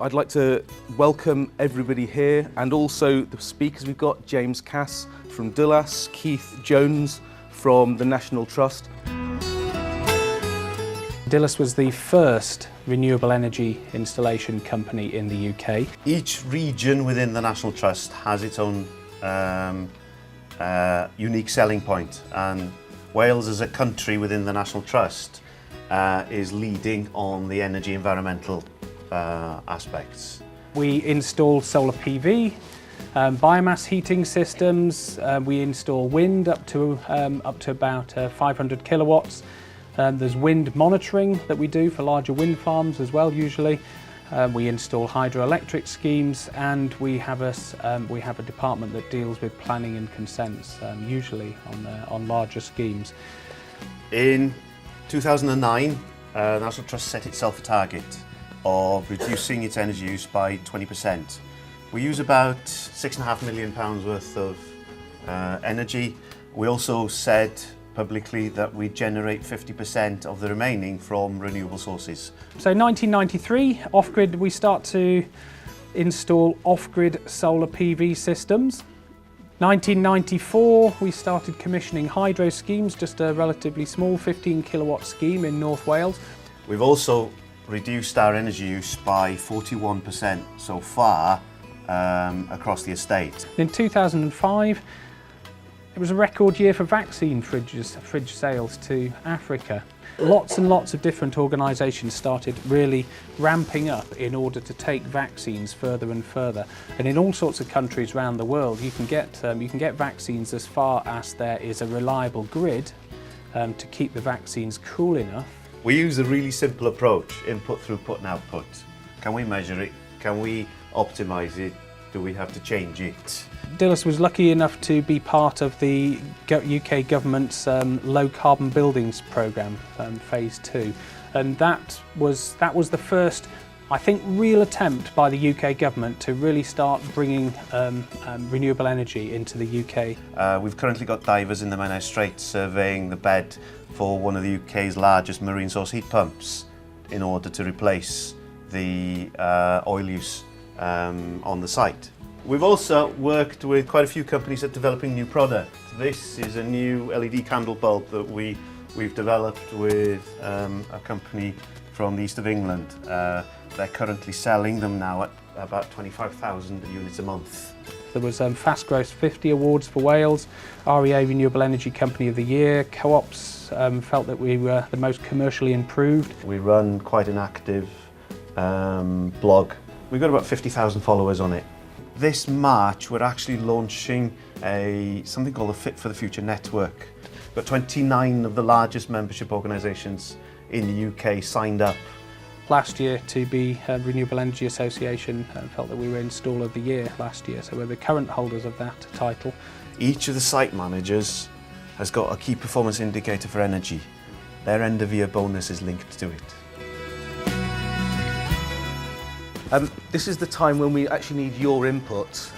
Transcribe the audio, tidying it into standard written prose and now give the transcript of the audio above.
I'd like to welcome everybody here and also the speakers we've got, James Cass from Dullas, Keith Jones from the National Trust. Dullas was the first renewable energy installation company in the UK. Each region within the National Trust has its own unique selling point, and Wales as a country within the National Trust is leading on the energy environmental aspects. We install solar PV, biomass heating systems, we install wind up to about 500 kilowatts. There's wind monitoring that we do for larger wind farms as well usually. We install hydroelectric schemes, and we have a department that deals with planning and consents, usually on larger schemes. In 2009, the National Trust set itself a target of reducing its energy use by 20%. We use about £6.5 million worth of energy. We also said publicly that we generate 50% of the remaining from renewable sources. So 1993, off-grid, we start to install off-grid solar PV systems. 1994, we started commissioning hydro schemes, just a relatively small 15 kilowatt scheme in North Wales. We've also reduced our energy use by 41% so far across the estate. In 2005, it was a record year for vaccine fridge sales to Africa. Lots and lots of different organisations started really ramping up in order to take vaccines further and further. And in all sorts of countries around the world, you can get vaccines as far as there is a reliable grid to keep the vaccines cool enough. We use a really simple approach, input, throughput and output. Can we measure it? Can we optimise it? Do we have to change it? Dullas was lucky enough to be part of the UK government's low carbon buildings programme, phase 2, and that was the first, I think, real attempt by the UK government to really start bringing renewable energy into the UK. We've currently got divers in the Menai Strait surveying the bed for one of the UK's largest marine source heat pumps in order to replace the oil use on the site. We've also worked with quite a few companies at developing new products. This is a new LED candle bulb that we've developed with a company from the east of England. They're currently selling them now at about 25,000 units a month. There was Fast Growth 50 awards for Wales, REA Renewable Energy Company of the Year. Co-ops felt that we were the most commercially improved. We run quite an active blog. We've got about 50,000 followers on it. This March we're actually launching something called the Fit for the Future network. We've got 29 of the largest membership organisations in the UK signed up. Last year, to be Renewable Energy Association felt that we were Installer of the Year last year, so we're the current holders of that title. Each of the site managers has got a key performance indicator for energy. Their end of year bonus is linked to it. This is the time when we actually need your input.